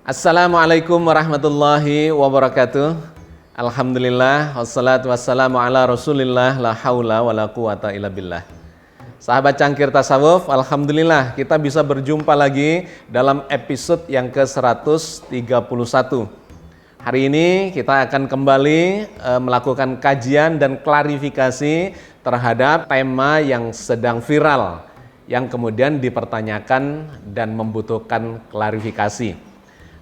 Assalamualaikum warahmatullahi wabarakatuh. Alhamdulillah, wassalatu wassalamu ala rasulillah, la haula wa la quwata illa billah. Sahabat cangkir tasawuf, alhamdulillah kita bisa berjumpa lagi dalam episode yang ke-131. Hari ini kita akan kembali melakukan kajian dan klarifikasi terhadap tema yang sedang viral, yang kemudian dipertanyakan dan membutuhkan klarifikasi.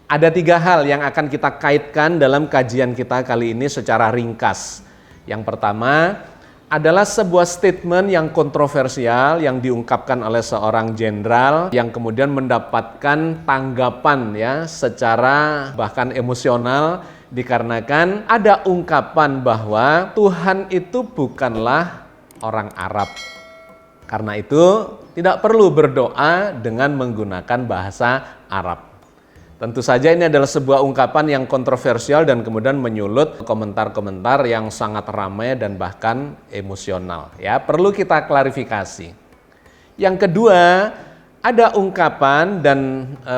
Ada 3 hal yang akan kita kaitkan dalam kajian kita kali ini secara ringkas. Yang pertama adalah sebuah statement yang kontroversial yang diungkapkan oleh seorang jenderal yang kemudian mendapatkan tanggapan secara bahkan emosional dikarenakan ada ungkapan bahwa Tuhan itu bukanlah orang Arab. Karena itu tidak perlu berdoa dengan menggunakan bahasa Arab. Tentu saja ini adalah sebuah ungkapan yang kontroversial dan kemudian menyulut komentar-komentar yang sangat ramai dan bahkan emosional. Perlu kita klarifikasi. Yang kedua, ada ungkapan dan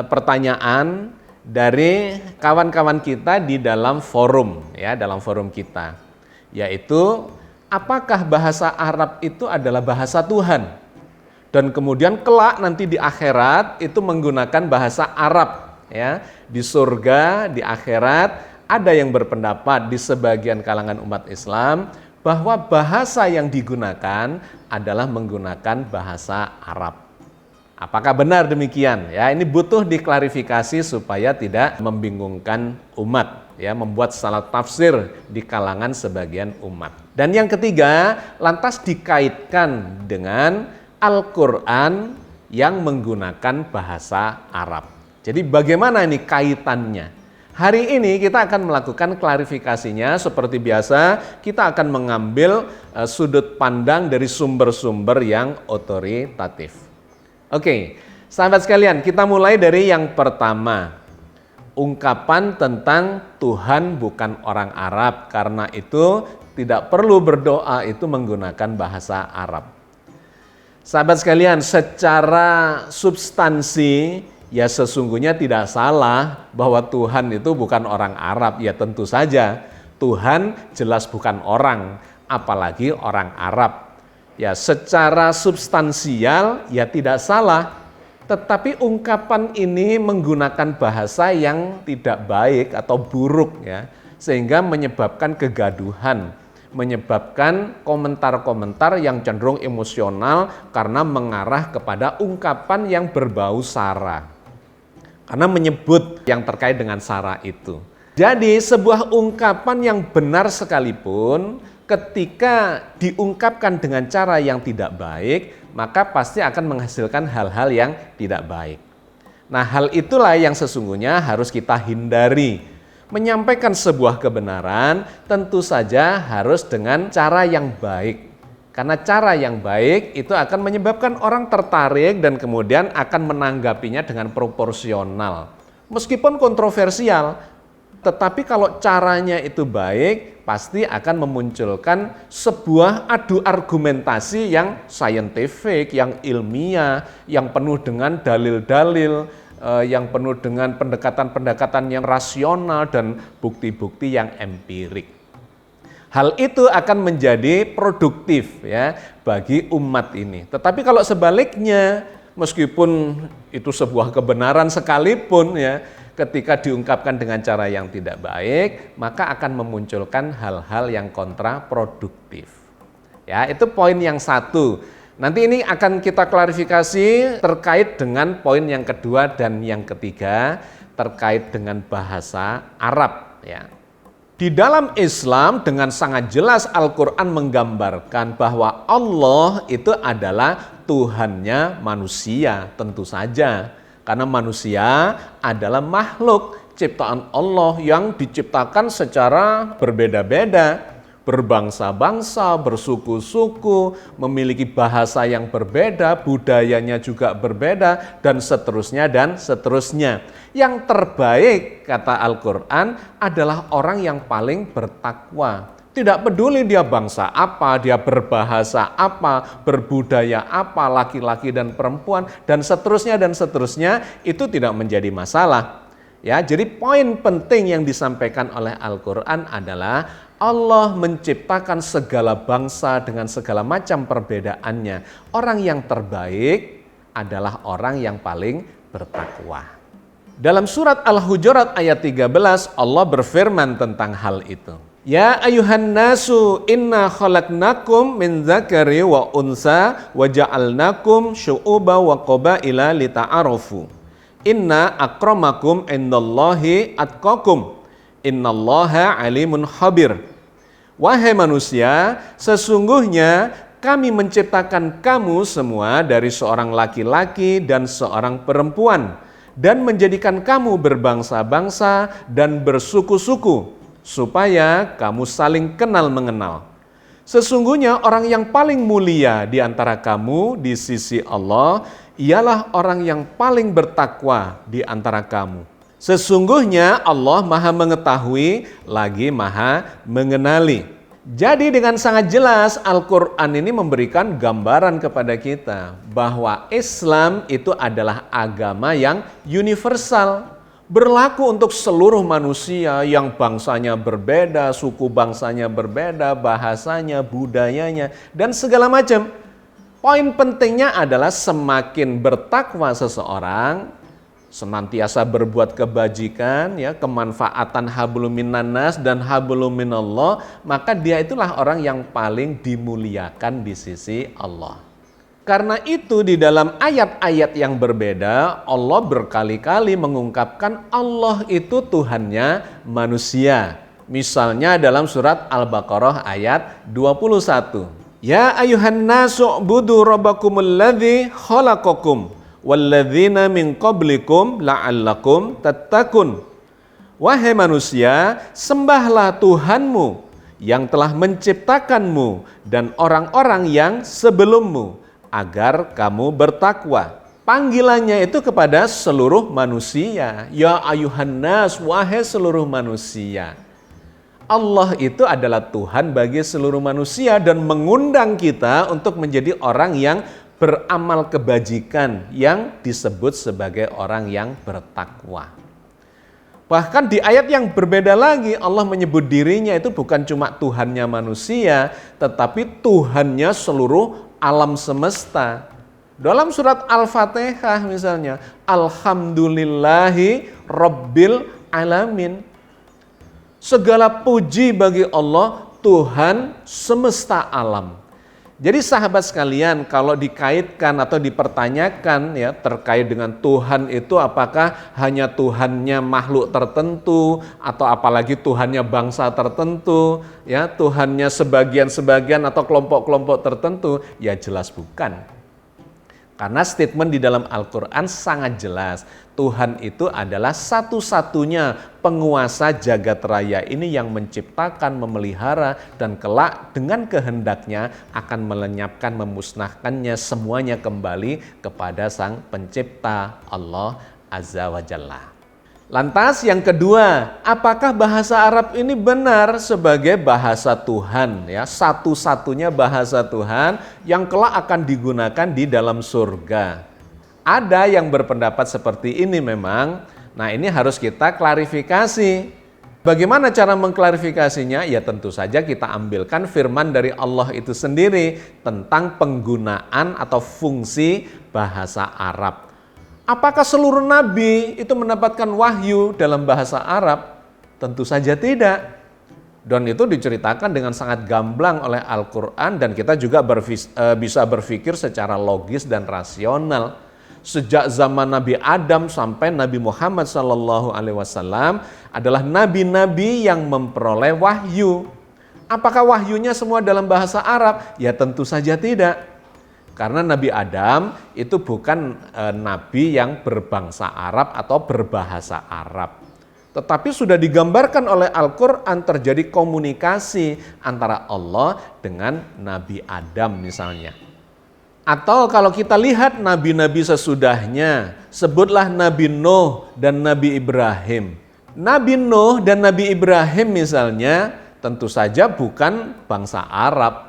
pertanyaan dari kawan-kawan kita di dalam forum, dalam forum kita, yaitu apakah bahasa Arab itu adalah bahasa Tuhan? Dan kemudian kelak nanti di akhirat itu menggunakan bahasa Arab. Di surga, di akhirat, ada yang berpendapat di sebagian kalangan umat Islam bahwa bahasa yang digunakan adalah menggunakan bahasa Arab. Apakah benar demikian? Ini butuh diklarifikasi supaya tidak membingungkan umat, membuat salah tafsir di kalangan sebagian umat. Dan yang ketiga, lantas dikaitkan dengan Al-Quran yang menggunakan bahasa Arab. Jadi bagaimana ini kaitannya? Hari ini kita akan melakukan klarifikasinya seperti biasa. Kita akan mengambil sudut pandang dari sumber-sumber yang otoritatif. Oke, sahabat sekalian, kita mulai dari yang pertama. Ungkapan tentang Tuhan bukan orang Arab, karena itu tidak perlu berdoa itu menggunakan bahasa Arab. Sahabat sekalian, secara substansi sesungguhnya tidak salah bahwa Tuhan itu bukan orang Arab. Tentu saja Tuhan jelas bukan orang, apalagi orang Arab. Secara substansial tidak salah, tetapi ungkapan ini menggunakan bahasa yang tidak baik atau buruk sehingga menyebabkan kegaduhan, menyebabkan komentar-komentar yang cenderung emosional karena mengarah kepada ungkapan yang berbau sara. Karena menyebut yang terkait dengan sara itu. Jadi sebuah ungkapan yang benar sekalipun ketika diungkapkan dengan cara yang tidak baik, maka pasti akan menghasilkan hal-hal yang tidak baik. Nah, hal itulah yang sesungguhnya harus kita hindari. Menyampaikan sebuah kebenaran tentu saja harus dengan cara yang baik. Karena cara yang baik itu akan menyebabkan orang tertarik dan kemudian akan menanggapinya dengan proporsional. Meskipun kontroversial, tetapi kalau caranya itu baik, pasti akan memunculkan sebuah adu argumentasi yang saintifik, yang ilmiah, yang penuh dengan dalil-dalil, yang penuh dengan pendekatan-pendekatan yang rasional dan bukti-bukti yang empirik. Hal itu akan menjadi produktif bagi umat ini. Tetapi kalau sebaliknya, meskipun itu sebuah kebenaran sekalipun ketika diungkapkan dengan cara yang tidak baik, maka akan memunculkan hal-hal yang kontraproduktif. Itu poin yang satu. Nanti ini akan kita klarifikasi terkait dengan poin yang kedua dan yang ketiga terkait dengan bahasa Arab. Di dalam Islam dengan sangat jelas Al-Quran menggambarkan bahwa Allah itu adalah Tuhannya manusia, tentu saja. Karena manusia adalah makhluk ciptaan Allah yang diciptakan secara berbeda-beda. Berbangsa-bangsa, bersuku-suku, memiliki bahasa yang berbeda, budayanya juga berbeda, dan seterusnya dan seterusnya. Yang terbaik, kata Al-Quran, adalah orang yang paling bertakwa. Tidak peduli dia bangsa apa, dia berbahasa apa, berbudaya apa, laki-laki dan perempuan, dan seterusnya, itu tidak menjadi masalah. Ya, jadi poin penting yang disampaikan oleh Al-Qur'an adalah Allah menciptakan segala bangsa dengan segala macam perbedaannya. Orang yang terbaik adalah orang yang paling bertakwa. Dalam surat Al-Hujurat ayat 13 Allah berfirman tentang hal itu. Ya ayuhan nasu inna khalaqnakum min dzakari wa unsa wa ja'alnakum syu'uba wa qabaila lita'arafu. Inna akramakum indallahi atqakum. Innallaha alimun khabir. Wahai manusia, sesungguhnya kami menciptakan kamu semua dari seorang laki-laki dan seorang perempuan dan menjadikan kamu berbangsa-bangsa dan bersuku-suku supaya kamu saling kenal mengenal. Sesungguhnya orang yang paling mulia di antara kamu di sisi Allah ialah orang yang paling bertakwa di antara kamu. Sesungguhnya Allah Maha mengetahui lagi Maha mengenali. Jadi dengan sangat jelas Al-Quran ini memberikan gambaran kepada kita bahwa Islam itu adalah agama yang universal. Berlaku untuk seluruh manusia yang bangsanya berbeda, suku bangsanya berbeda, bahasanya, budayanya, dan segala macam. Poin pentingnya adalah semakin bertakwa seseorang, senantiasa berbuat kebajikan, ya, kemanfaatan hablum minan nas dan hablum minallah, maka dia itulah orang yang paling dimuliakan di sisi Allah. Karena itu di dalam ayat-ayat yang berbeda Allah berkali-kali mengungkapkan Allah itu Tuhannya manusia. Misalnya dalam surat Al-Baqarah ayat 21. Ya ayuhan nasu budu rabbakumul ladzi khalaqakum walladzina min qablikum la'allakum tattaqun. Wahai manusia, sembahlah Tuhanmu yang telah menciptakanmu dan orang-orang yang sebelummu agar kamu bertakwa. Panggilannya itu kepada seluruh manusia. Ya ayuhan nas, wahai seluruh manusia. Allah itu adalah Tuhan bagi seluruh manusia dan mengundang kita untuk menjadi orang yang beramal kebajikan yang disebut sebagai orang yang bertakwa. Bahkan di ayat yang berbeda lagi Allah menyebut dirinya itu bukan cuma Tuhannya manusia, tetapi Tuhannya seluruh alam semesta. Dalam surat Al-Fatihah misalnya, Alhamdulillahi Rabbil Alamin. Segala puji bagi Allah, Tuhan semesta alam. Jadi sahabat sekalian, kalau dikaitkan atau dipertanyakan ya terkait dengan Tuhan itu apakah hanya Tuhannya makhluk tertentu atau apalagi Tuhannya bangsa tertentu, ya Tuhannya sebagian-sebagian atau kelompok-kelompok tertentu, ya jelas bukan. Karena statement di dalam Al-Quran sangat jelas, Tuhan itu adalah satu-satunya penguasa jagat raya ini yang menciptakan, memelihara, dan kelak dengan kehendaknya akan melenyapkan, memusnahkannya semuanya kembali kepada Sang Pencipta Allah Azza wa Jalla. Lantas yang kedua, apakah bahasa Arab ini benar sebagai bahasa Tuhan, ya, satu-satunya bahasa Tuhan yang kelak akan digunakan di dalam surga? Ada yang berpendapat seperti ini memang. Nah, ini harus kita klarifikasi. Bagaimana cara mengklarifikasinya? Ya tentu saja kita ambilkan firman dari Allah itu sendiri tentang penggunaan atau fungsi bahasa Arab. Apakah seluruh nabi itu mendapatkan wahyu dalam bahasa Arab? Tentu saja tidak. Dan itu diceritakan dengan sangat gamblang oleh Al-Quran dan kita juga bisa berpikir secara logis dan rasional. Sejak zaman Nabi Adam sampai Nabi Muhammad SAW adalah nabi-nabi yang memperoleh wahyu. Apakah wahyunya semua dalam bahasa Arab? Ya tentu saja tidak. Karena Nabi Adam itu bukan nabi yang berbangsa Arab atau berbahasa Arab. Tetapi sudah digambarkan oleh Al-Quran terjadi komunikasi antara Allah dengan Nabi Adam misalnya. Atau kalau kita lihat nabi-nabi sesudahnya, sebutlah Nabi Nuh dan Nabi Ibrahim. Nabi Nuh dan Nabi Ibrahim misalnya tentu saja bukan bangsa Arab.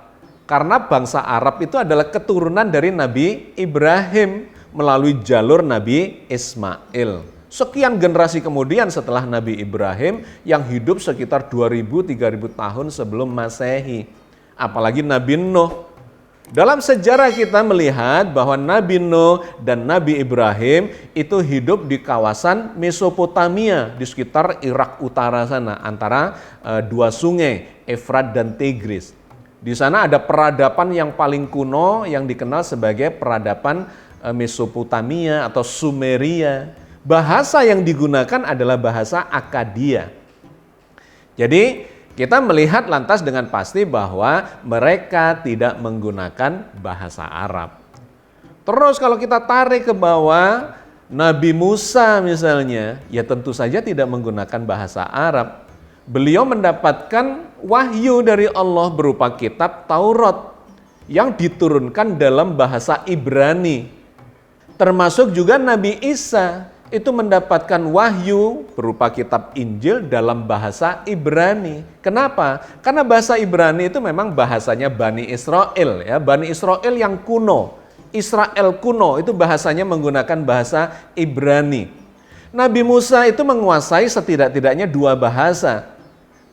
Karena bangsa Arab itu adalah keturunan dari Nabi Ibrahim melalui jalur Nabi Ismail. Sekian generasi kemudian setelah Nabi Ibrahim yang hidup sekitar 2000-3000 tahun sebelum Masehi. Apalagi Nabi Nuh. Dalam sejarah kita melihat bahwa Nabi Nuh dan Nabi Ibrahim itu hidup di kawasan Mesopotamia di sekitar Irak utara sana antara dua sungai Efrat dan Tigris. Di sana ada peradaban yang paling kuno yang dikenal sebagai peradaban Mesopotamia atau Sumeria. Bahasa yang digunakan adalah bahasa Akkadia. Jadi kita melihat lantas dengan pasti bahwa mereka tidak menggunakan bahasa Arab. Terus kalau kita tarik ke bawah, Nabi Musa misalnya, ya tentu saja tidak menggunakan bahasa Arab. Beliau mendapatkan wahyu dari Allah berupa kitab Taurat yang diturunkan dalam bahasa Ibrani. Termasuk juga Nabi Isa itu mendapatkan wahyu berupa kitab Injil dalam bahasa Ibrani. Kenapa? Karena bahasa Ibrani itu memang bahasanya Bani Israel, ya, Bani Israel yang kuno. Israel kuno itu bahasanya menggunakan bahasa Ibrani. Nabi Musa itu menguasai setidak-tidaknya dua bahasa.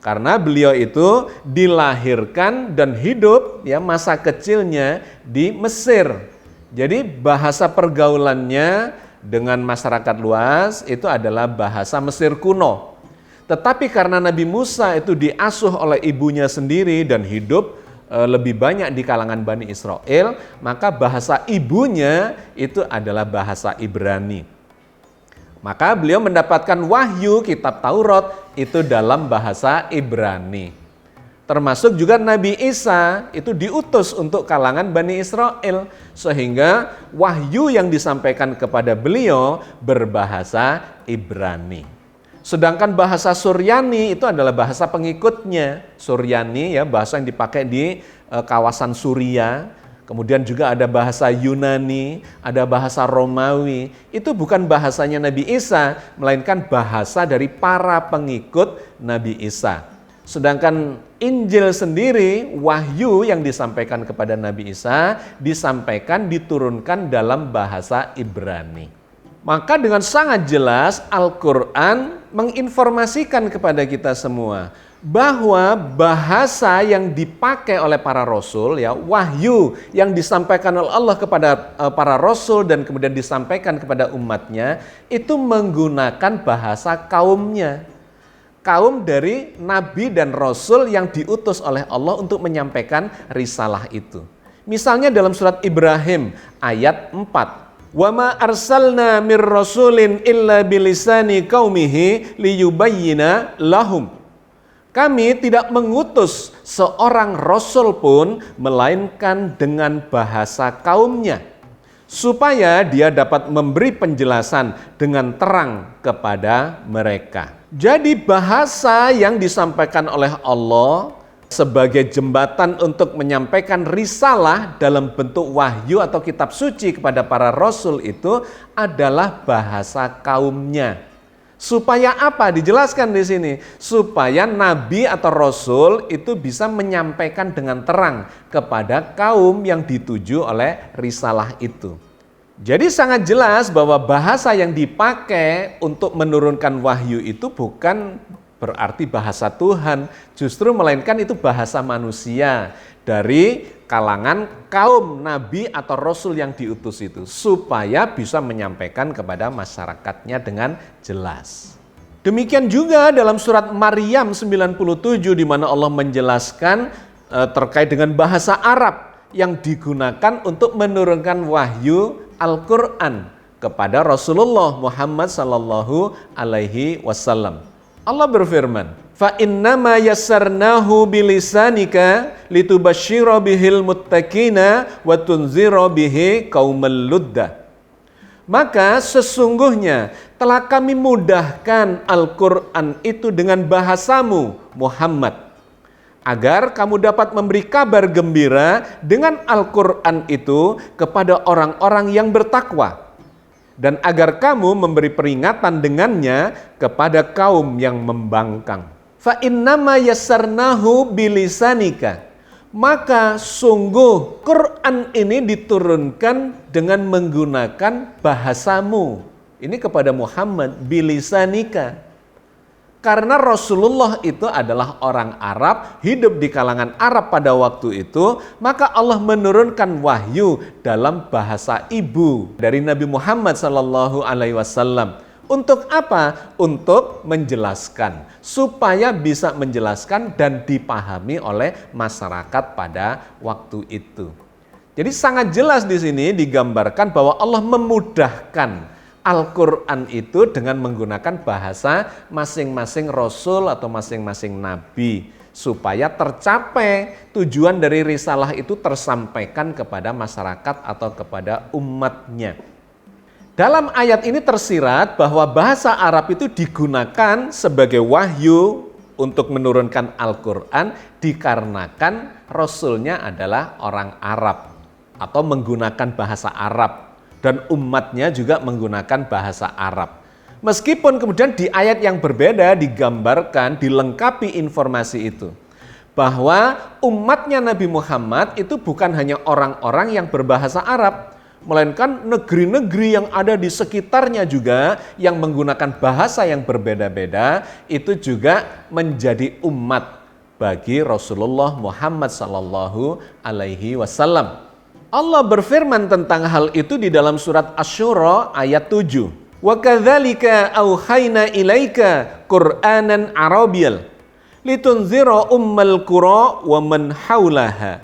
Karena beliau itu dilahirkan dan hidup ya masa kecilnya di Mesir. Jadi bahasa pergaulannya dengan masyarakat luas itu adalah bahasa Mesir kuno. Tetapi karena Nabi Musa itu diasuh oleh ibunya sendiri dan hidup lebih banyak di kalangan Bani Israel, maka bahasa ibunya itu adalah bahasa Ibrani. Maka beliau mendapatkan wahyu kitab Taurat itu dalam bahasa Ibrani. Termasuk juga Nabi Isa itu diutus untuk kalangan Bani Israel. Sehingga wahyu yang disampaikan kepada beliau berbahasa Ibrani. Sedangkan bahasa Suryani itu adalah bahasa pengikutnya. Suryani ya bahasa yang dipakai di kawasan Suria. Kemudian juga ada bahasa Yunani, ada bahasa Romawi. Itu bukan bahasanya Nabi Isa, melainkan bahasa dari para pengikut Nabi Isa. Sedangkan Injil sendiri, wahyu yang disampaikan kepada Nabi Isa, diturunkan dalam bahasa Ibrani. Maka dengan sangat jelas Al-Quran menginformasikan kepada kita semua bahwa bahasa yang dipakai oleh para rasul, ya wahyu yang disampaikan oleh Allah kepada para rasul dan kemudian disampaikan kepada umatnya, itu menggunakan bahasa kaumnya. Kaum dari nabi dan rasul yang diutus oleh Allah untuk menyampaikan risalah itu. Misalnya dalam surat Ibrahim ayat 4. Wa ma arsalna mir rasulin illa bilisani qaumihi liyubayyina lahum. Kami tidak mengutus seorang rasul pun melainkan dengan bahasa kaumnya supaya dia dapat memberi penjelasan dengan terang kepada mereka. Jadi bahasa yang disampaikan oleh Allah sebagai jembatan untuk menyampaikan risalah dalam bentuk wahyu atau kitab suci kepada para rasul itu adalah bahasa kaumnya. Supaya apa? Dijelaskan di sini. Supaya nabi atau rasul itu bisa menyampaikan dengan terang kepada kaum yang dituju oleh risalah itu. Jadi sangat jelas bahwa bahasa yang dipakai untuk menurunkan wahyu itu bukan berarti bahasa Tuhan, justru melainkan itu bahasa manusia dari kalangan kaum nabi atau rasul yang diutus itu, supaya bisa menyampaikan kepada masyarakatnya dengan jelas. Demikian juga dalam surat Maryam 97 di mana Allah menjelaskan terkait dengan bahasa Arab yang digunakan untuk menurunkan wahyu Al-Quran kepada Rasulullah Muhammad sallallahu alaihi wasallam. Allah berfirman, "Fa innama yassarnahu bilisanika litubashshira bihil muttaqina wa tunzira bihi qaumal ludda." Maka sesungguhnya telah kami mudahkan Al-Quran itu dengan bahasamu Muhammad, agar kamu dapat memberi kabar gembira dengan Al-Quran itu kepada orang-orang yang bertakwa, dan agar kamu memberi peringatan dengannya kepada kaum yang membangkang. Fa innama yassarnahu bilisanika. Maka sungguh Quran ini diturunkan dengan menggunakan bahasamu Ini kepada Muhammad bilisanika. Karena Rasulullah itu adalah orang Arab, hidup di kalangan Arab pada waktu itu, maka Allah menurunkan wahyu dalam bahasa ibu dari Nabi Muhammad SAW. Untuk apa? Untuk menjelaskan, supaya bisa menjelaskan dan dipahami oleh masyarakat pada waktu itu. Jadi sangat jelas di sini digambarkan bahwa Allah memudahkan Al-Quran itu dengan menggunakan bahasa masing-masing Rasul atau masing-masing Nabi, supaya tercapai tujuan dari risalah itu tersampaikan kepada masyarakat atau kepada umatnya. Dalam ayat ini tersirat bahwa bahasa Arab itu digunakan sebagai wahyu untuk menurunkan Al-Quran dikarenakan Rasulnya adalah orang Arab atau menggunakan bahasa Arab. Dan umatnya juga menggunakan bahasa Arab. Meskipun kemudian di ayat yang berbeda digambarkan, dilengkapi informasi itu. Bahwa umatnya Nabi Muhammad itu bukan hanya orang-orang yang berbahasa Arab. Melainkan negeri-negeri yang ada di sekitarnya juga yang menggunakan bahasa yang berbeda-beda. Itu juga menjadi umat bagi Rasulullah Muhammad SAW. Allah berfirman tentang hal itu di dalam surat Asy-Syura ayat 7. Wa kadzalika auhayna ilaika Qur'anan Arabiyyal litunzira ummal qura wa man haulaha.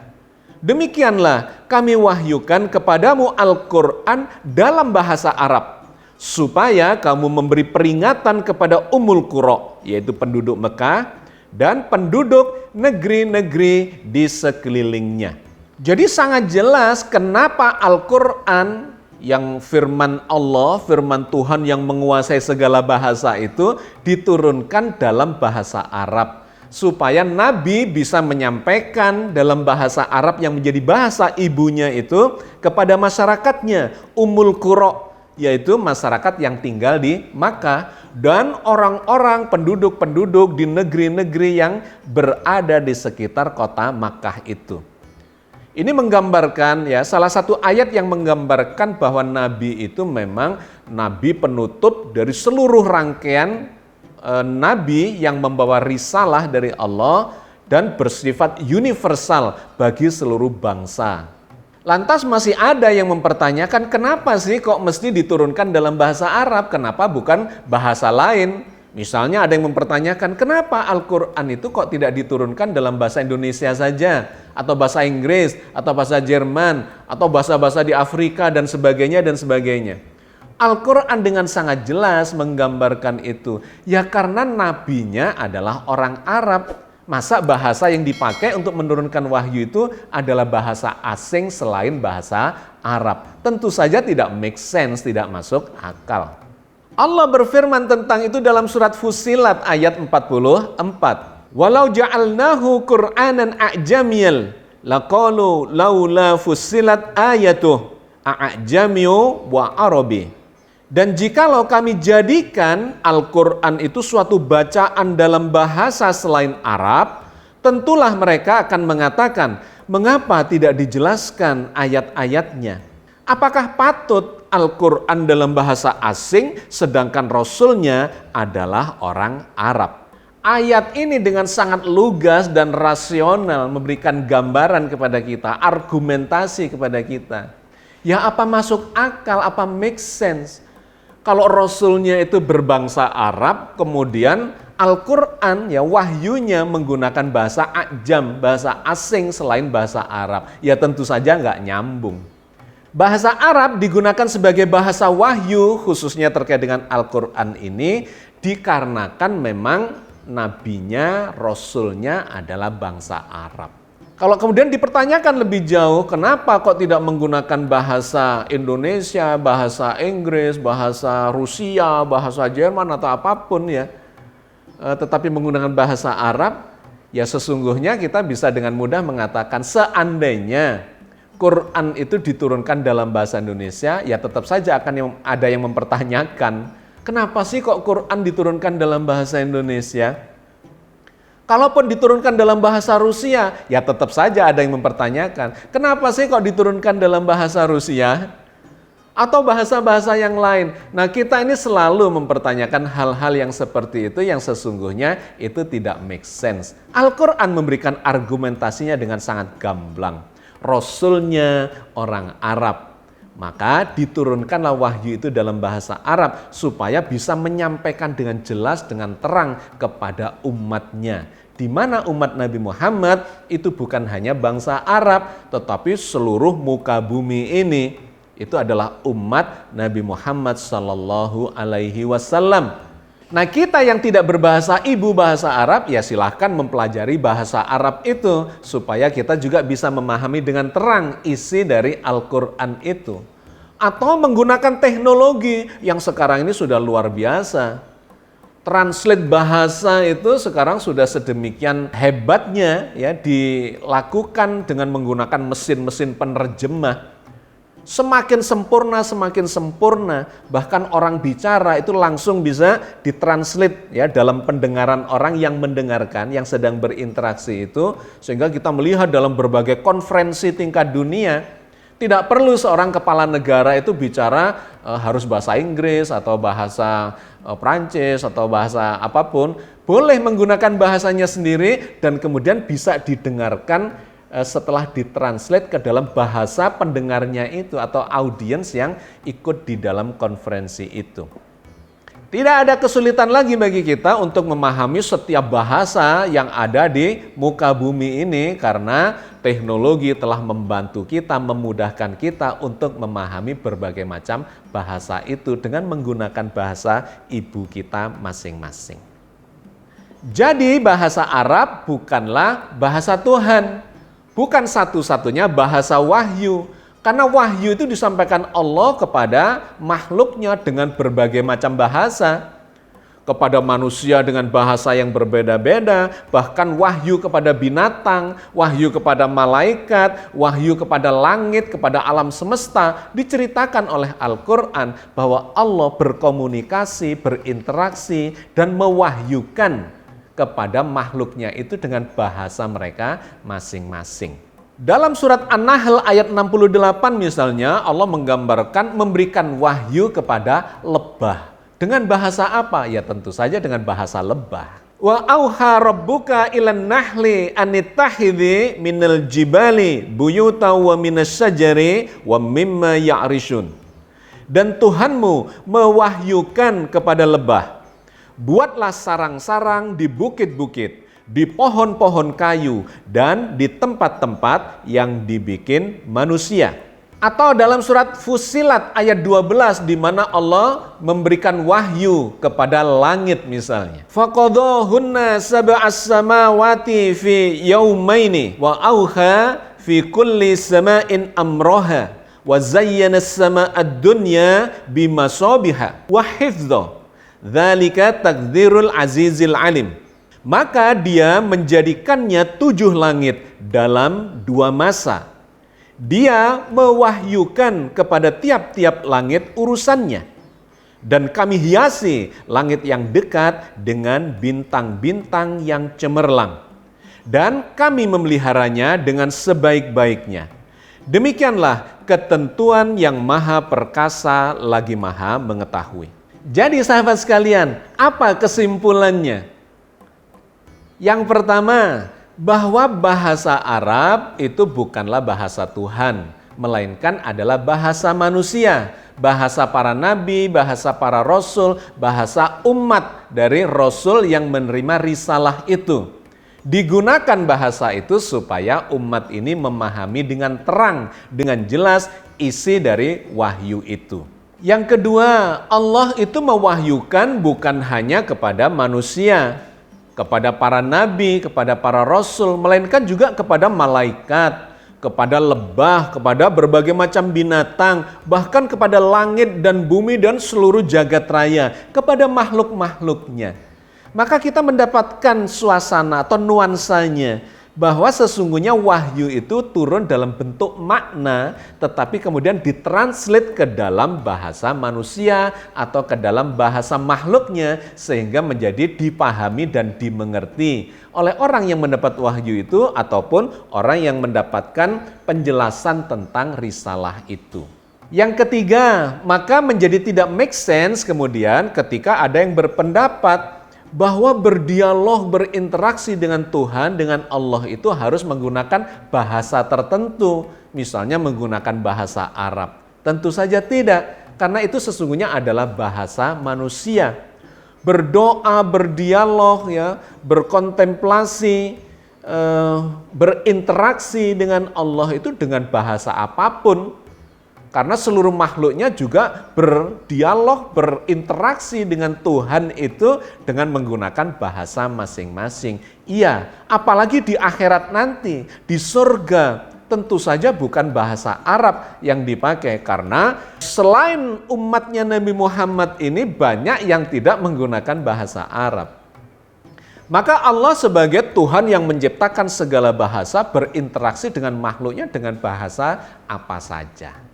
Demikianlah kami wahyukan kepadamu Al-Qur'an dalam bahasa Arab supaya kamu memberi peringatan kepada Ummul Qura, yaitu penduduk Mekah dan penduduk negeri-negeri di sekelilingnya. Jadi sangat jelas kenapa Al-Quran yang firman Allah, firman Tuhan yang menguasai segala bahasa itu diturunkan dalam bahasa Arab. Supaya Nabi bisa menyampaikan dalam bahasa Arab yang menjadi bahasa ibunya itu kepada masyarakatnya. Ummul Qura, yaitu masyarakat yang tinggal di Makkah. Dan orang-orang penduduk-penduduk di negeri-negeri yang berada di sekitar kota Makkah itu. Ini menggambarkan ya, salah satu ayat yang menggambarkan bahwa Nabi itu memang Nabi penutup dari seluruh rangkaian Nabi yang membawa risalah dari Allah dan bersifat universal bagi seluruh bangsa. Lantas masih ada yang mempertanyakan kenapa sih kok mesti diturunkan dalam bahasa Arab, kenapa bukan bahasa lain? Misalnya ada yang mempertanyakan kenapa Al-Quran itu kok tidak diturunkan dalam bahasa Indonesia saja, atau bahasa Inggris, atau bahasa Jerman, atau bahasa-bahasa di Afrika dan sebagainya dan sebagainya. Al-Quran dengan sangat jelas menggambarkan itu. Ya karena nabinya adalah orang Arab. Masa bahasa yang dipakai untuk menurunkan wahyu itu adalah bahasa asing selain bahasa Arab? Tentu saja tidak make sense, tidak masuk akal. Allah berfirman tentang itu dalam surat Fussilat ayat 44. Walau ja'alnahu Qur'anan a'jamiyal laqalu laula fussilat ayatuh a'jamiyu wa arabi. Dan jikalau kami jadikan Al-Quran itu suatu bacaan dalam bahasa selain Arab, tentulah mereka akan mengatakan, mengapa tidak dijelaskan ayat-ayatnya? Apakah patut Al-Quran dalam bahasa asing sedangkan Rasulnya adalah orang Arab? Ayat ini dengan sangat lugas dan rasional memberikan gambaran kepada kita, argumentasi kepada kita. Ya apa masuk akal, apa make sense? Kalau Rasulnya itu berbangsa Arab, kemudian Al-Quran ya wahyunya menggunakan bahasa ajam, bahasa asing selain bahasa Arab. Ya tentu saja nggak nyambung. Bahasa Arab digunakan sebagai bahasa wahyu khususnya terkait dengan Al-Quran ini dikarenakan memang nabinya, rasulnya adalah bangsa Arab. Kalau kemudian dipertanyakan lebih jauh, kenapa kok tidak menggunakan bahasa Indonesia, bahasa Inggris, bahasa Rusia, bahasa Jerman atau apapun ya, tetapi menggunakan bahasa Arab, ya sesungguhnya kita bisa dengan mudah mengatakan seandainya Quran itu diturunkan dalam bahasa Indonesia, ya tetap saja akan ada yang mempertanyakan, kenapa sih kok Quran diturunkan dalam bahasa Indonesia? Kalaupun diturunkan dalam bahasa Rusia, ya tetap saja ada yang mempertanyakan, kenapa sih kok diturunkan dalam bahasa Rusia? Atau bahasa-bahasa yang lain. Nah, kita ini selalu mempertanyakan hal-hal yang seperti itu yang sesungguhnya itu tidak make sense. Al-Quran memberikan argumentasinya dengan sangat gamblang. Rasulnya orang Arab, maka diturunkanlah wahyu itu dalam bahasa Arab supaya bisa menyampaikan dengan jelas, dengan terang kepada umatnya. Di mana umat Nabi Muhammad itu bukan hanya bangsa Arab, tetapi seluruh muka bumi ini itu adalah umat Nabi Muhammad Sallallahu Alaihi Wasallam. Nah, kita yang tidak berbahasa ibu bahasa Arab, ya silahkan mempelajari bahasa Arab itu supaya kita juga bisa memahami dengan terang isi dari Al-Quran itu. Atau menggunakan teknologi yang sekarang ini sudah luar biasa. Translate bahasa itu sekarang sudah sedemikian hebatnya ya, dilakukan dengan menggunakan mesin-mesin penerjemah. Semakin sempurna, bahkan orang bicara itu langsung bisa ditranslate ya dalam pendengaran orang yang mendengarkan, yang sedang berinteraksi itu, sehingga kita melihat dalam berbagai konferensi tingkat dunia, tidak perlu seorang kepala negara itu bicara harus bahasa Inggris atau bahasa Prancis atau bahasa apapun, boleh menggunakan bahasanya sendiri dan kemudian bisa didengarkan setelah ditranslate ke dalam bahasa pendengarnya itu atau audiens yang ikut di dalam konferensi itu. Tidak ada kesulitan lagi bagi kita untuk memahami setiap bahasa yang ada di muka bumi ini karena teknologi telah membantu kita, memudahkan kita untuk memahami berbagai macam bahasa itu dengan menggunakan bahasa ibu kita masing-masing. Jadi bahasa Arab bukanlah bahasa Tuhan. Bukan satu-satunya bahasa wahyu. Karena wahyu itu disampaikan Allah kepada makhluknya dengan berbagai macam bahasa. Kepada manusia dengan bahasa yang berbeda-beda. Bahkan wahyu kepada binatang, wahyu kepada malaikat, wahyu kepada langit, kepada alam semesta. Diceritakan oleh Al-Quran bahwa Allah berkomunikasi, berinteraksi, dan mewahyukan kepada makhluknya itu dengan bahasa mereka masing-masing. Dalam surat An-Nahl ayat 68 misalnya Allah menggambarkan memberikan wahyu kepada lebah. Dengan bahasa apa? Ya tentu saja dengan bahasa lebah. Wa auha rabbuka ilan nahli anittahidhi minal jibali buyuta wa minasyajari wa mimma ya'rishun. Dan Tuhanmu mewahyukan kepada lebah, buatlah sarang-sarang di bukit-bukit, di pohon-pohon kayu, dan di tempat-tempat yang dibikin manusia. Atau dalam surat Fussilat ayat 12 di mana Allah memberikan wahyu kepada langit misalnya. Faqadahunna sab'as samawati fi yaumaini wa auha fi kulli sama'in amroha wa zayyana as-sama'ad dunya bimasabiha wa hifdha. Dzalika taqdirul azizil alim. Maka dia menjadikannya 7 langit dalam 2 masa. Dia mewahyukan kepada tiap-tiap langit urusannya. Dan kami hiasi langit yang dekat dengan bintang-bintang yang cemerlang. Dan kami memeliharanya dengan sebaik-baiknya. Demikianlah ketentuan yang maha perkasa lagi maha mengetahui. Jadi sahabat sekalian, apa kesimpulannya? Yang pertama, bahwa bahasa Arab itu bukanlah bahasa Tuhan, melainkan adalah bahasa manusia, bahasa para nabi, bahasa para rasul, bahasa umat dari rasul yang menerima risalah itu. Digunakan bahasa itu supaya umat ini memahami dengan terang, dengan jelas isi dari wahyu itu. Yang kedua, Allah itu mewahyukan bukan hanya kepada manusia, kepada para nabi, kepada para rasul, melainkan juga kepada malaikat, kepada lebah, kepada berbagai macam binatang, bahkan kepada langit dan bumi dan seluruh jagat raya, kepada makhluk-makhluknya. Maka kita mendapatkan suasana atau nuansanya, bahwa sesungguhnya wahyu itu turun dalam bentuk makna, tetapi kemudian ditranslate ke dalam bahasa manusia atau ke dalam bahasa makhluknya, sehingga menjadi dipahami dan dimengerti oleh orang yang mendapat wahyu itu ataupun orang yang mendapatkan penjelasan tentang risalah itu. Yang ketiga, maka menjadi tidak make sense kemudian ketika ada yang berpendapat bahwa berdialog, berinteraksi dengan Tuhan, dengan Allah itu harus menggunakan bahasa tertentu, misalnya menggunakan bahasa Arab. Tentu saja tidak, karena itu sesungguhnya adalah bahasa manusia. Berdoa, berdialog, ya, berkontemplasi, berinteraksi dengan Allah itu dengan bahasa apapun. Karena seluruh makhluknya juga berdialog, berinteraksi dengan Tuhan itu dengan menggunakan bahasa masing-masing. Iya, apalagi di akhirat nanti, di surga, tentu saja bukan bahasa Arab yang dipakai. Karena selain umatnya Nabi Muhammad ini banyak yang tidak menggunakan bahasa Arab. Maka Allah sebagai Tuhan yang menciptakan segala bahasa berinteraksi dengan makhluknya dengan bahasa apa saja.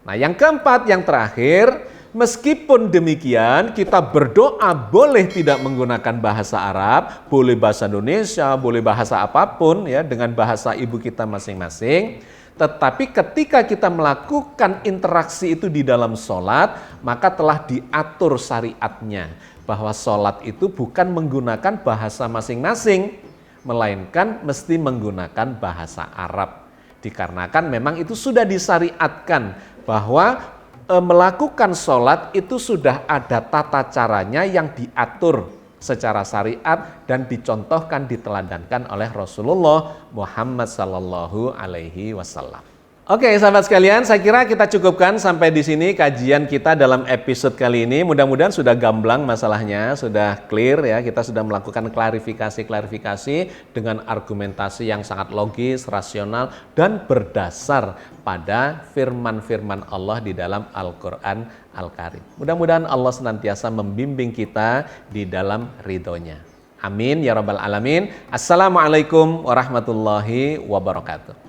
Nah, yang keempat, yang terakhir, meskipun demikian kita berdoa boleh tidak menggunakan bahasa Arab, boleh bahasa Indonesia, boleh bahasa apapun ya dengan bahasa ibu kita masing-masing. Tetapi ketika kita melakukan interaksi itu di dalam sholat, maka telah diatur syariatnya bahwa sholat itu bukan menggunakan bahasa masing-masing, melainkan mesti menggunakan bahasa Arab. Dikarenakan memang itu sudah disyariatkan bahwa melakukan sholat itu sudah ada tata caranya yang diatur secara syariat dan dicontohkan, diteladankan oleh Rasulullah Muhammad Sallallahu Alaihi Wasallam. Oke sahabat sekalian, saya kira kita cukupkan sampai di sini kajian kita dalam episode kali ini. Mudah-mudahan sudah gamblang masalahnya, sudah clear ya. Kita sudah melakukan klarifikasi dengan argumentasi yang sangat logis, rasional, dan berdasar pada firman-firman Allah di dalam Al-Quran Al-Karim. Mudah-mudahan Allah senantiasa membimbing kita di dalam ridhonya. Amin ya rabbal alamin. Assalamualaikum warahmatullahi wabarakatuh.